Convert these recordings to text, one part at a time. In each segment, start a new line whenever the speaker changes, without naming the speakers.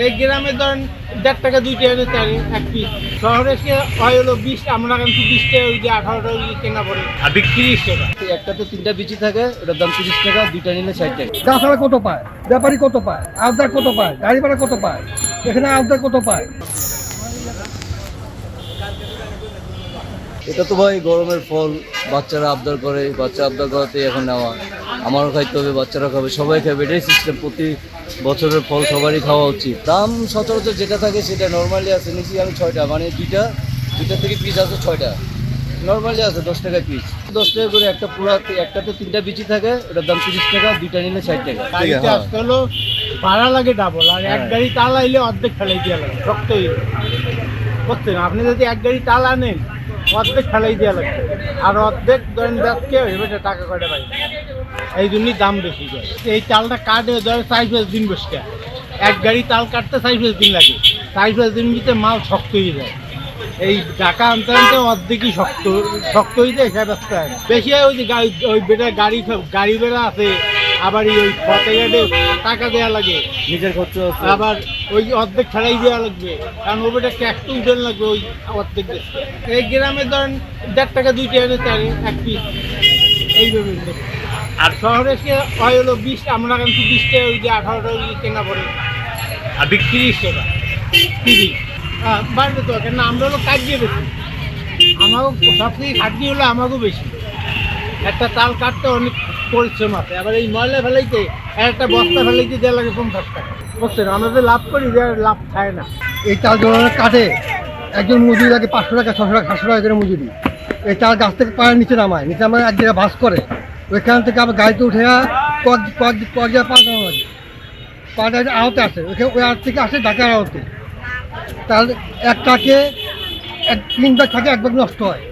এই গ্রামে ধরেন 1.5 টাকা 2 টাকা চাই এক পিস। শহরে সে হয় হলো 20, আমরা কিন্তু 20 টাকা ওই যে 18 টাকা কেনা পড়ে আর বিক্রি 30 টাকা।
একটাতে 3টা বিচি থাকে, ওটার দাম 30 টাকা, 2টা নিলে 60 টাকা।
গাছালা কত পায়, ব্যাপারী কত পায়, আবদার কত পায়, গাড়ি ভাড়া কত পায়, এখানে আবদার কত পায়।
এটা তো ভাই গরমের ফল, বাচ্চারা আবদার করে, বাচ্চা আবদার করাতেই এখন নেওয়া। আমারও খাইতে হবে, বাচ্চারা খাবে, সবাই খাবে, এটাই সিস্টেম। প্রতি বছরের ফল সবারই খাওয়া উচিত। দাম সচরাচর যেটা থাকে সেটা নর্মালি আছে। নিচে আমি 6টা, মানে দুইটা থেকে পিস আছে 6টা, নর্মালি আছে 10 টাকা পিস। 10 টাকা করে একটা পুরো, একটাতে 3টা বিচি থাকে, ওটার দাম 30 টাকা, 2টা নিলে 60 টাকা।
গাড়িতে আসতে হলো ভাড়া লাগে ডাবল, আর এক গাড়ি তাল আইলে অর্ধেক ফেলাই দেওয়া লাগে, শক্তই বুঝছেন। আপনি যদি এক গাড়ি তাল আনেন অর্ধেক ফেলাই দেওয়া লাগবে, আর অর্ধেক ধরেন ব্যাসকে এবার টাকা কয়টা পাই, এই জন্যই দাম বেশি যায়। এই তালটা কাটে ধরে 4-5 দিন বসে, এক গাড়ি তাল কাটতে 4-5 দিন লাগে। 4-5 দিন ভিতরে মাল শক্ত হয়ে যায়। এই ঢাকা আনতে আনতে অর্ধেকই শক্ত হয়ে যায়, সে ব্যস্ত হয় না। বেশি হয় ওই যে ওই গাড়ি বেড়া আছে, আবার ওই পথে ঘাটে টাকা দেওয়া লাগে,
নিজের খরচ আছে,
আবার ওই অর্ধেক ছাড়াই দেওয়া লাগবে, কারণ ওটা ট্যাক্স তো উঠে লাগবে ওই অর্ধেক দেশে। এই গ্রামে ধরেন 1.5 টাকা 2 টাকা চাই এক পিস, এইভাবে। আর শহরে সে হয় হলো 20, আমরা কিন্তু 20 টাকা ওই যে 18 টাকা কেনা পড়ে আর বিক্রি 30 টাকা 30। হ্যাঁ বাড়বে তো, কেন আমরা হলো কাটিয়ে বেশি, আমাকেও সবথেকে খাটনি হলো আমাকেও বেশি। একটা তাল কাটতে অনেক পরিশ্রম আছে, আবার এই ময়লা ফেলাইতে একটা বস্তা ফেলাইতে দেওয়া লাগে 50 টাকা, বুঝছেন। আমরা যে লাভ করি, যে লাভ খায় না।
এই চাল যখন কাটে একজন মজুরি লাগে 500 টাকা, 600 টাকা, 700 টাকা করে মজুরি। এই চাল গাছ থেকে পায়ের নিচে নামায়, নিচে আমার এক জায়গায় ভাস করে, ওইখান থেকে আবার গাড়িতে উঠে কয়েক জায়গায় পাঠানো লাগে, পাঠাতে আহতে আসে, ওই আড়ত থেকে আসে ঢাকার আহতে। তার এক ট্রাকে 3 ব্যাগ থাকে, 1 ব্যাগ নষ্ট হয়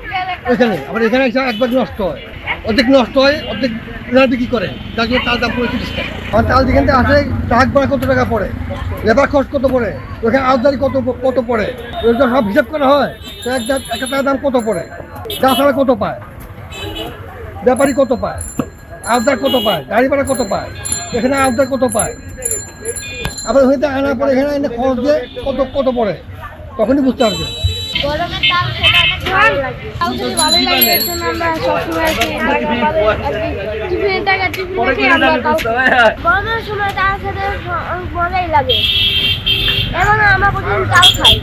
ওইখানে, আবার এখানে এসে 1 ব্যাগ নষ্ট হয়, অর্ধেক নষ্ট হয়, অর্ধেক এনারা বিক্রি করে, যার জন্য তার দাম পড়ে 30 টাকা। আমার চাল যেখান থেকে আসে ট্রাক ভাড়া কত টাকা পড়ে, লেবার খরচ কত পড়ে, ওখানে আবদারি কত পড়ে, ওইটা সব হিসাব করা হয়। তো একটা টাকার দাম কত পড়ে, গাছালা কত পায়, ব্যাপারী কত পায়, আবদার কত পায়, গাড়ি ভাড়া কত পায়, এখানে আবদার কত পায়, আবার হয়তো আনার পরে এখানে এনে খরচ দিয়ে কত পড়ে, তখনই বুঝতে পারবে।
গরমের তাল খেলে অনেক ভালো লাগে। তাল খেলে ভালোই লাগে, এর জন্য আমরা সবসময় টিফিনের টাকা টিফিনে খেয়ে আমরা তাল খাই। গরমের সময় তাল খেতে মজাই লাগে, এবং আমরা প্রতিদিন তাল খাই।